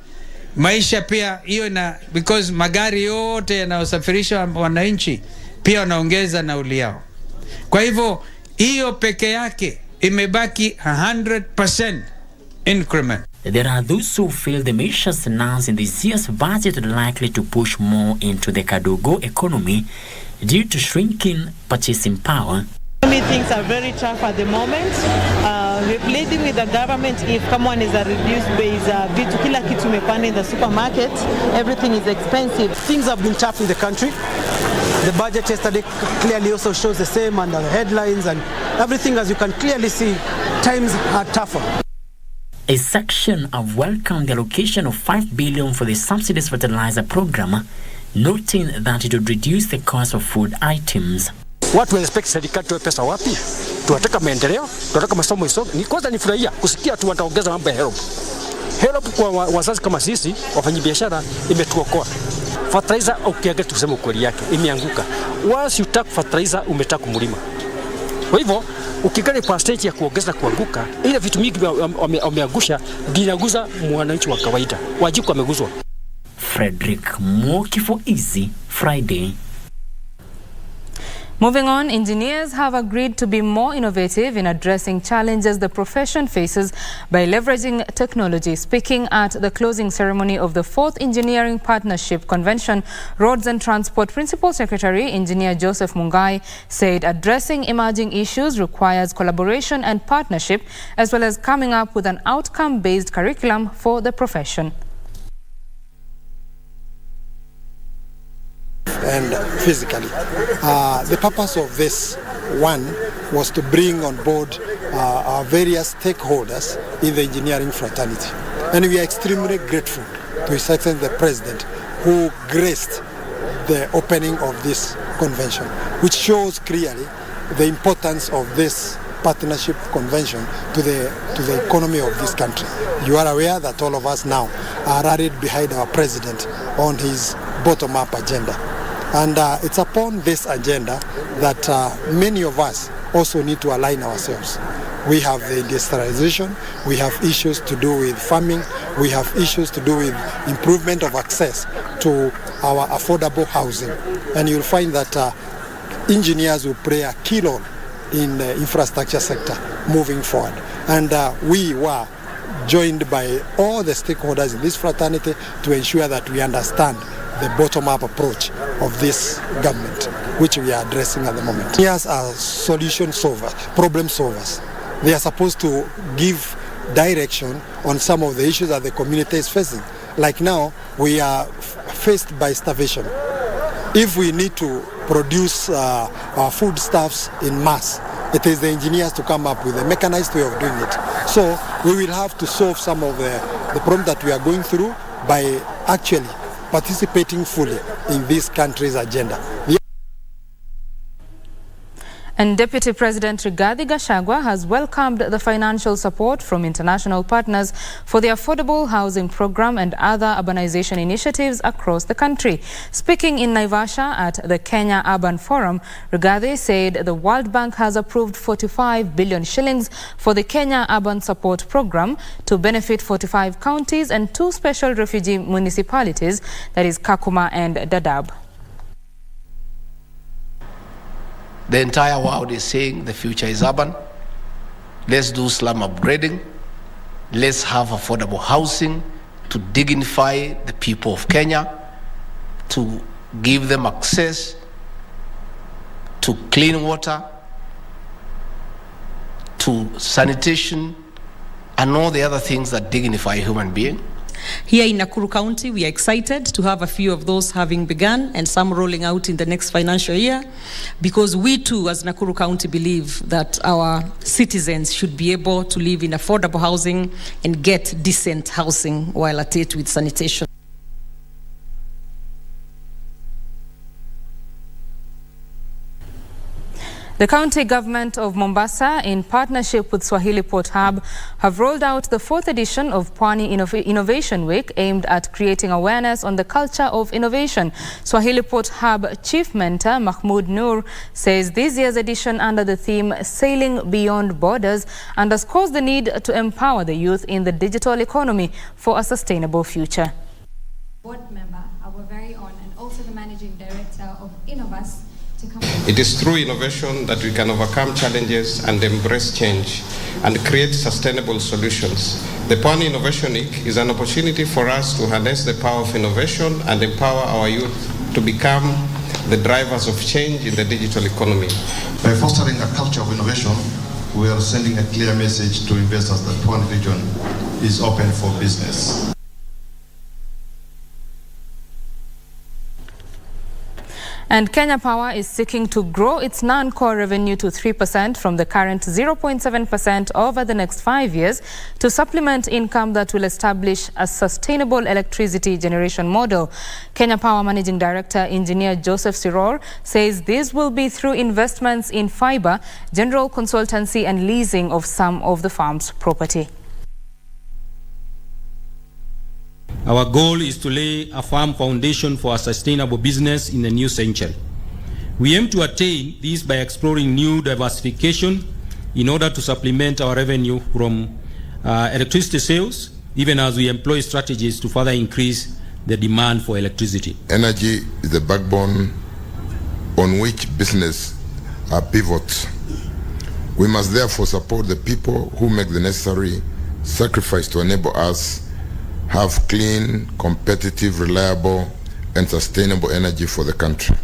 maisha pia hiyo, na because magari yote yanayosafirisha wananchi pia wanaongeza nauli yao. Kwa hivyo hiyo peke yake imebaki 100% increment. There are those who feel the measures announced in this year's budget are likely to push more into the Kago economy due to shrinking purchasing power. Things are very tough at the moment. We're pleading with the government, if someone is a reduced base, vitu kila kitu imepanda in the supermarket, everything is expensive. Things have been tough in the country. The budget yesterday clearly also shows the same, and the headlines and everything, as you can clearly see, times are tougher. A section have welcomed the allocation of 5 billion for the subsidized fertilizer program, noting that it would reduce the cost of food items. What we expect serikali tuwe pesa wapi? Tunataka maendeleo, tunataka masomo iso. Ni kwanza nifurahia kusikia tu wataongeza mambo ya help. Help kwa wazazi kama sisi, wafanyabiashara, imetuokoa. Fertilizer ukiangalia tuseme ukweli yake imeanguka. Once you take fertilizer umetaka kumlima. Kwa hivyo ukiangalia percentage ya kuongeza kuanguka, ile vitu mingi wameangusha dinaguza mwananchi wa kawaida. Wajiku ameguzwa. Frederick Moki for Easy Friday. Moving on, engineers have agreed to be more innovative in addressing challenges the profession faces by leveraging technology. Speaking at the closing ceremony of the 4th Engineering Partnership Convention, Roads and Transport Principal Secretary Engineer Joseph Mungai said addressing emerging issues requires collaboration and partnership, as well as coming up with an outcome-based curriculum for the profession. And physically. The purpose of this one was to bring on board our various stakeholders in the engineering fraternity. And we are extremely grateful to His Excellency the President, who graced the opening of this convention, which shows clearly the importance of this partnership convention to the economy of this country. You are aware that all of us now are rallied behind our President on his bottom-up agenda. And it's upon this agenda that many of us also need to align ourselves. We have the industrialization, we have issues to do with farming, we have issues to do with improvement of access to our affordable housing. And you'll find that engineers will play a key role in the infrastructure sector moving forward. And we were joined by all the stakeholders in this fraternity to ensure that we understand the bottom-up approach of this government, which we are addressing at the moment. Engineers are solution solvers, problem solvers. They are supposed to give direction on some of the issues that the community is facing. Like now, we are faced by starvation. If we need to produce our foodstuffs in mass, it is the engineers to come up with a mechanized way of doing it. So we will have to solve some of the problems that we are going through by actually participating fully in this country's agenda. And Deputy President Rigathi Gachagua has welcomed the financial support from international partners for the affordable housing program and other urbanization initiatives across the country. Speaking in Naivasha at the Kenya Urban Forum, Rigathi said the World Bank has approved 45 billion shillings for the Kenya Urban Support Program to benefit 45 counties and 2 special refugee municipalities, that is Kakuma and Dadaab. The entire world is saying the future is urban. Let's do slum upgrading. Let's have affordable housing to dignify the people of Kenya, to give them access to clean water, to sanitation, and all the other things that dignify a human being. Here in Nakuru County, we are excited to have a few of those having begun and some rolling out in the next financial year, because we too, as Nakuru County, believe that our citizens should be able to live in affordable housing and get decent housing while at it with sanitation. The county government of Mombasa, in partnership with Swahili Port Hub, have rolled out the 4th edition of Pwani Innovation Week, aimed at creating awareness on the culture of innovation. Swahili Port Hub Chief Mentor Mahmoud Noor says this year's edition, under the theme Sailing Beyond Borders, underscores the need to empower the youth in the digital economy for a sustainable future. Board member, our very own, and also the managing director of Innovas. It is through innovation that we can overcome challenges and embrace change and create sustainable solutions. The Pwani Innovation Week is an opportunity for us to harness the power of innovation and empower our youth to become the drivers of change in the digital economy. By fostering a culture of innovation, we are sending a clear message to investors that Pwani region is open for business. And Kenya Power is seeking to grow its non-core revenue to 3% from the current 0.7% over the next 5 years to supplement income that will establish a sustainable electricity generation model. Kenya Power Managing Director Engineer Joseph Siror says this will be through investments in fiber, general consultancy and leasing of some of the farm's property. Our goal is to lay a firm foundation for a sustainable business in the new century. We aim to attain this by exploring new diversification in order to supplement our revenue from electricity sales, even as we employ strategies to further increase the demand for electricity. Energy is the backbone on which business are pivot. We must therefore support the people who make the necessary sacrifice to enable us have clean, competitive, reliable, and sustainable energy for the country.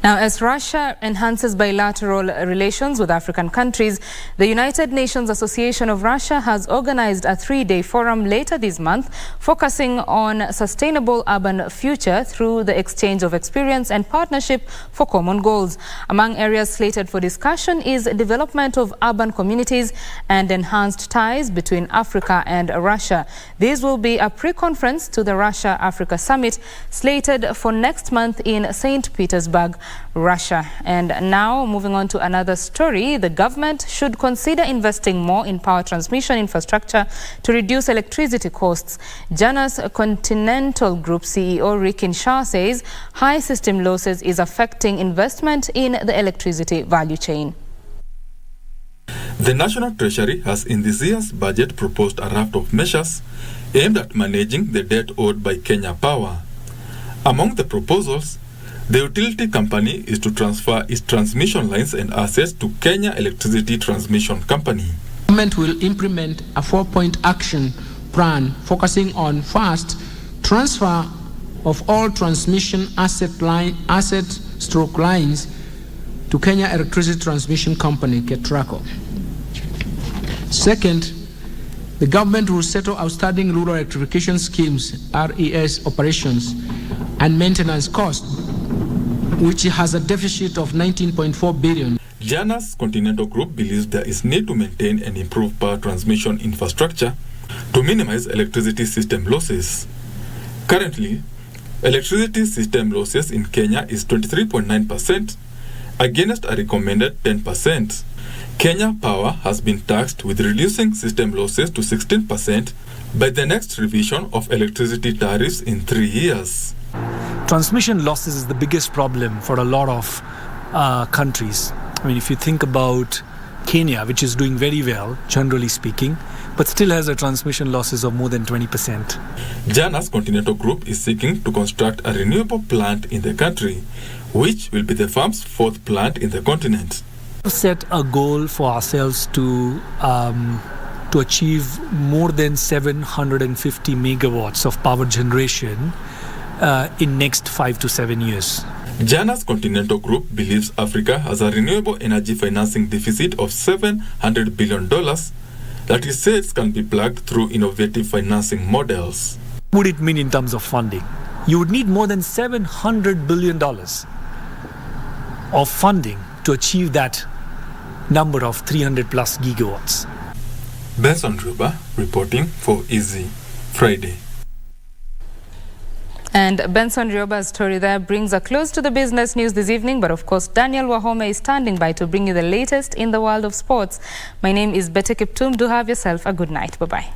Now, as Russia enhances bilateral relations with African countries, the United Nations Association of Russia has organized a 3-day forum later this month focusing on sustainable urban future through the exchange of experience and partnership for common goals. Among areas slated for discussion is development of urban communities and enhanced ties between Africa and Russia. This will be a pre-conference to the Russia-Africa Summit slated for next month in St. Petersburg, Russia. And now, moving on to another story, the government should consider investing more in power transmission infrastructure to reduce electricity costs. Janus Continental Group CEO Rikin Shah says high system losses is affecting investment in the electricity value chain. The National Treasury has in this year's budget proposed a raft of measures aimed at managing the debt owed by Kenya Power. Among the proposals, the utility company is to transfer its transmission lines and assets to Kenya Electricity Transmission Company. Government will implement a 4-point action plan focusing on first, transfer of all transmission asset/stroke lines to Kenya Electricity Transmission Company, KETRACO. Second, the government will settle outstanding rural electrification schemes, RES operations and maintenance costs, which has a deficit of 19.4 billion. Janus Continental Group believes there is need to maintain and improve power transmission infrastructure to minimize electricity system losses. Currently, electricity system losses in Kenya is 23.9% against a recommended 10%. Kenya Power has been tasked with reducing system losses to 16% by the next revision of electricity tariffs in 3 years. Transmission losses is the biggest problem for a lot of countries. I mean, if you think about Kenya, which is doing very well, generally speaking, but still has a transmission losses of more than 20%. Janus Continental Group is seeking to construct a renewable plant in the country, which will be the firm's 4th plant in the continent. We've set a goal for ourselves to achieve more than 750 megawatts of power generation in next 5 to 7 years. Janus Continental Group believes Africa has a renewable energy financing deficit of $700 billion that it says can be plugged through innovative financing models. What would it mean in terms of funding? You would need more than $700 billion of funding to achieve that number of 300 plus gigawatts. Benson Ruba reporting for Easy Friday. And Benson Rioba's story there brings a close to the business news this evening. But of course, Daniel Wahome is standing by to bring you the latest in the world of sports. My name is Bete Kiptum. Do have yourself a good night. Bye-bye.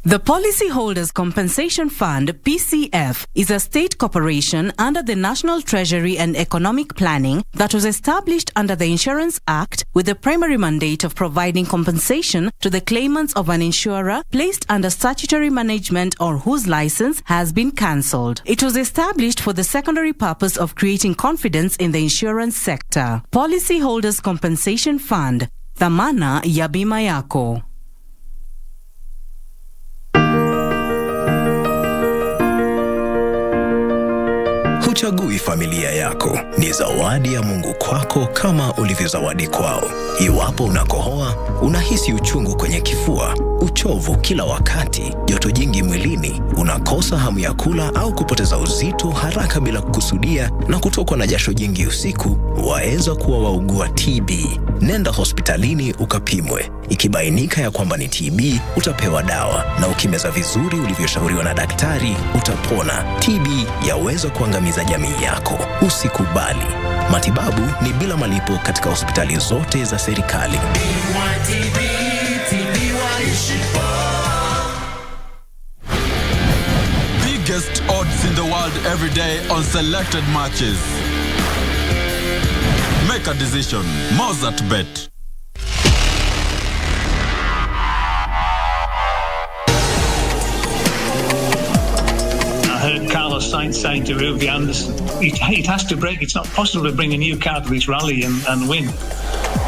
The Policyholders Compensation Fund, PCF, is a state corporation under the National Treasury and Economic Planning that was established under the Insurance Act with the primary mandate of providing compensation to the claimants of an insurer placed under statutory management or whose license has been cancelled. It was established for the secondary purpose of creating confidence in the insurance sector. Policyholders Compensation Fund, dhamana ya bima yako. Huchagui familia yako, ni zawadi ya Mungu kwako kama ulivyozawadi kwao. Iwapo unakohoa, unahisi uchungu kwenye kifua, uchovu kila wakati, joto jingi mwilini, unakosa hamu ya kula au kupoteza uzito haraka bila kukusudia na kutokwa na jasho jingi usiku, waweza kuwa waugua TB. Nenda hospitalini ukapimwe. Ikibainika ya kwamba ni TB, utapewa dawa, na ukimeza vizuri ulivyoshauriwa na daktari, utapona. TB yaweza kuangamiza jamii yako. Usikubali. Matibabu ni bila malipo katika hospitali zote za serikali. Biggest odds in the world gambled every day on selected matches. Make a decision. Mozart Bet. I heard Carlos Sainz saying to Ruby Anderson, it has to break. It's not possible to bring a new car to this rally and win.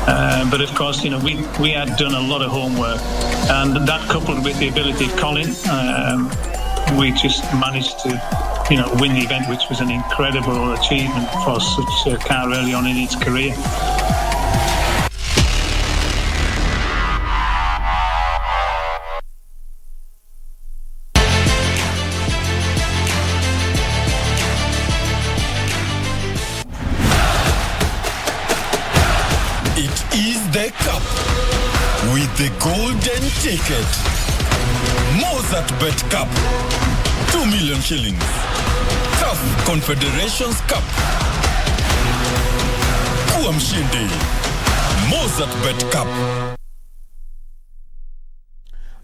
But of course, we had done a lot of homework, and that coupled with the ability of Colin, we just managed to, win the event, which was an incredible achievement for such a car early on in its career. The cup with the golden ticket. Mozart Bet Cup. 2 million shillings. CAF Confederations Cup. Kuwa mshindi. Mozart Bet Cup.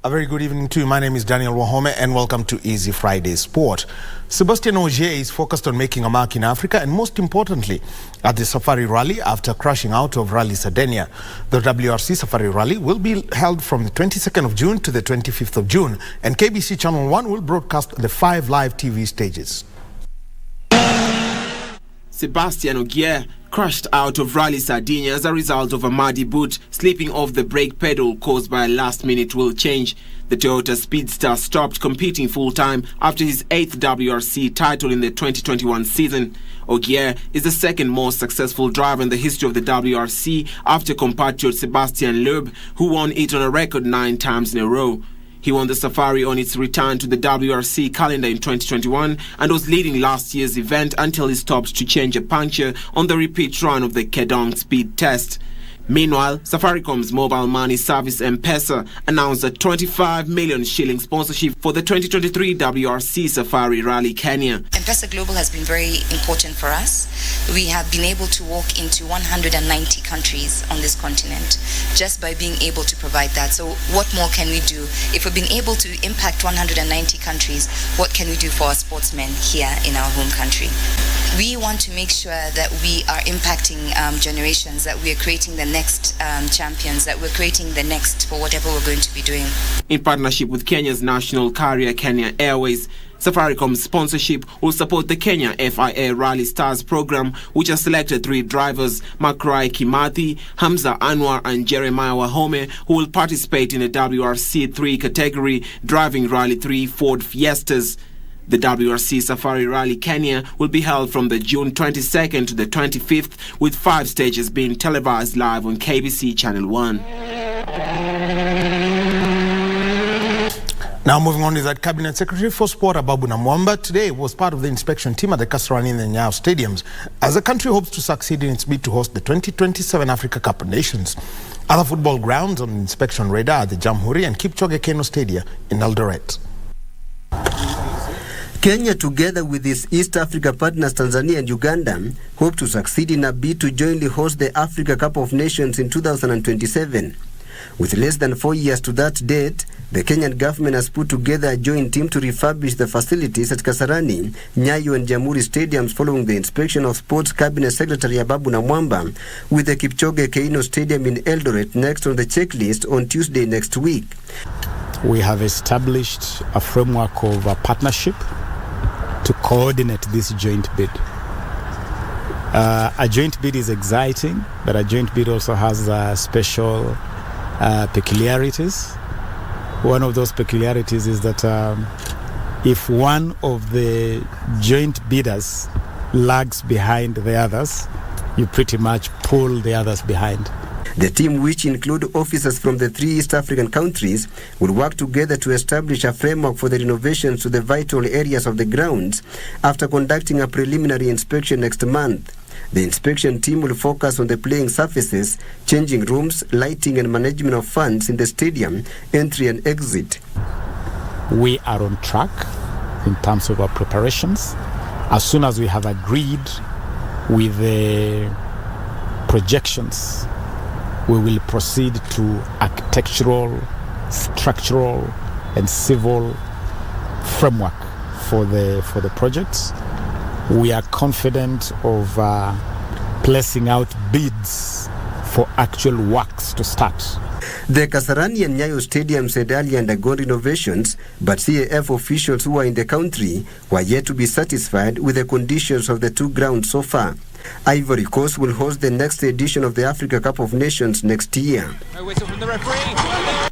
A very good evening to you. My name is Daniel Wahome and welcome to Easy Friday Sport. Sebastian Ogier is focused on making a mark in Africa and most importantly at the Safari Rally after crashing out of Rally Sardinia. The WRC Safari Rally will be held from the 22nd of June to the 25th of June and KBC Channel 1 will broadcast the 5 live TV stages. Sebastian Ogier crashed out of Rally Sardinia as a result of a muddy boot slipping off the brake pedal caused by a last-minute wheel change. The Toyota Speedstar stopped competing full-time after his 8th WRC title in the 2021 season. Ogier is the second most successful driver in the history of the WRC after compatriot Sebastian Loeb, who won it on a record 9 times in a row. He won the Safari on its return to the WRC calendar in 2021 and was leading last year's event until he stopped to change a puncture on the repeat run of the Kedong speed test. Meanwhile, Safaricom's mobile money service M-Pesa announced a 25 million shilling sponsorship for the 2023 WRC Safari Rally Kenya. M-Pesa Global has been very important for us. We have been able to walk into 190 countries on this continent just by being able to provide that. So what more can we do? If we've been able to impact 190 countries, what can we do for our sportsmen here in our home country? We want to make sure that we are impacting generations, that we are creating the next champions, that we're creating the next for whatever we're going to be doing. In partnership with Kenya's national carrier Kenya Airways, Safaricom's sponsorship will support the Kenya FIA Rally Stars program, which has selected 3 drivers, Makrai Kimathi, Hamza Anwar and Jeremiah Wahome, who will participate in the WRC 3 category, driving Rally 3 Ford Fiestas. The WRC Safari Rally Kenya will be held from the June 22nd to the 25th, with 5 stages being televised live on KBC Channel 1. Now moving on is that Cabinet Secretary for Sport Ababu Namwamba today was part of the inspection team at the Kasarani and the Nyao stadiums as the country hopes to succeed in its bid to host the 2027 Africa Cup of Nations. Other football grounds on inspection radar are the Jamhuri and Kipchoge Keino Stadia in Eldoret. Kenya, together with its East Africa partners Tanzania and Uganda, hope to succeed in a bid to jointly host the Africa Cup of Nations in 2027. With less than 4 years to that date, the Kenyan government has put together a joint team to refurbish the facilities at Kasarani, Nyayo and Jamhuri stadiums following the inspection of Sports Cabinet Secretary Ababu Namwamba, with the Kipchoge Keino Stadium in Eldoret next on the checklist on Tuesday next week. We have established a framework of a partnership to coordinate this joint bid. A joint bid is exciting, but a joint bid also has special peculiarities. One of those peculiarities is that if one of the joint bidders lags behind the others, you pretty much pull the others behind. The team, which include officers from the 3 East African countries, will work together to establish a framework for the renovations to the vital areas of the grounds after conducting a preliminary inspection next month. The inspection team will focus on the playing surfaces, changing rooms, lighting and management of funds in the stadium, entry and exit. We are on track in terms of our preparations. As soon as we have agreed with the projections, we will proceed to architectural, structural and civil framework for the projects. we are confident of placing out bids for actual works to start. The Kasarani and Nyayo Stadium said earlier undergone renovations, but CAF officials who are in the country were yet to be satisfied with the conditions of the two grounds so far. Ivory Coast will host the next edition of the Africa Cup of Nations next year. A whistle from the referee.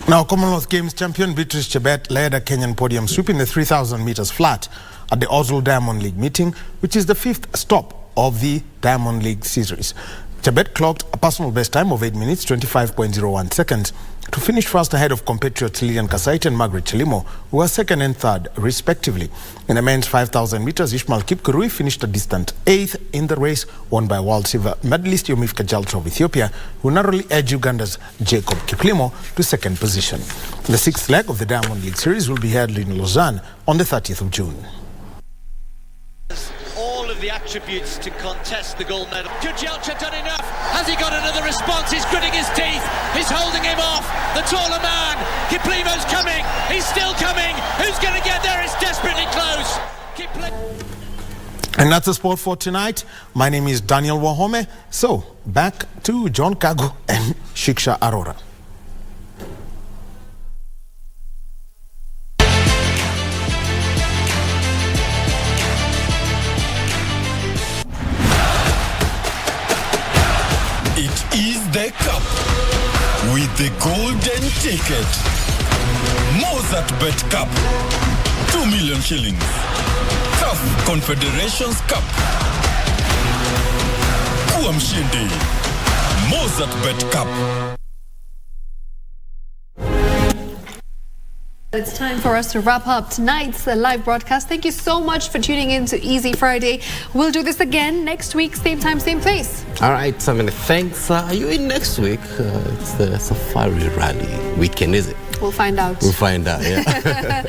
Now, Commonwealth Games champion Beatrice Chebet led a Kenyan podium sweep in the 3,000 meters flat at the Oslo Diamond League meeting, which is the 5th stop of the Diamond League series. Chebet clocked a personal best time of 8 minutes, 25.01 seconds to finish first ahead of compatriots Lilian Kasait and Margaret Chelimo, who were second and third, respectively. In the men's 5,000 meters, Ishmael Kipkurui finished a distant 8th in the race, won by world silver medalist Yomif Kajaltra of Ethiopia, who narrowly edged Uganda's Jacob Kiplimo to second position. The 6th leg of the Diamond League series will be held in Lausanne on the 30th of June. The attributes to contest the gold medal. Kajaltra done enough? Has he got another response? He's gritting his teeth. He's holding him off. The taller man. Kiplimo's coming. He's still coming. Who's going to get there? It's desperately close. And that's the sport for tonight. My name is Daniel Wahome. So, back to John Kago and Shiksha Arora. The cup with the golden ticket. Mozart Bet Cup, 2 million shillings. CAF Confederations Cup. Kuwa mshindi. Mozart Bet Cup. It's time for us to wrap up tonight's live broadcast. Thank you so much for tuning in to Easy Friday. We'll do this again next week, same time, same place. All right, Samantha, thanks. Are you in next week? It's the Safari Rally weekend, is it? We'll find out. We'll find out, yeah.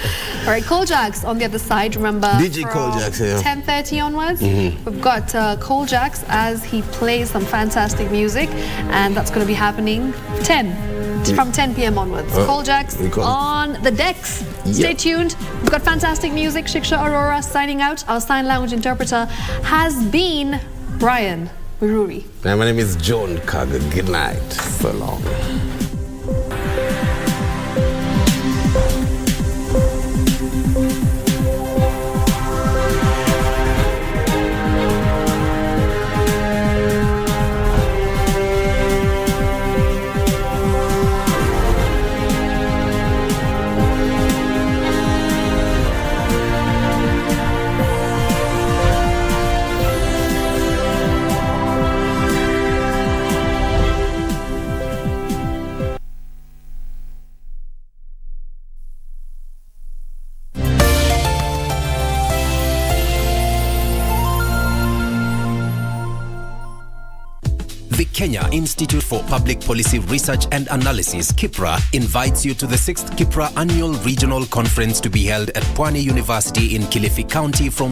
All right, Coljax on the other side. Remember, DJ Coljax, yeah. 10:30 onwards, we've got Coljax as he plays some fantastic music, and that's going to be happening from 10 p.m. onwards. Coljax on the decks. Stay tuned. We've got fantastic music. Shiksha Arora signing out. Our sign language interpreter has been Brian Wiruri. My name is John Kago. Good night. So long. The Kenya Institute for Public Policy Research and Analysis, KIPRA, invites you to the 6th KIPRA Annual Regional Conference to be held at Pwani University in Kilifi County from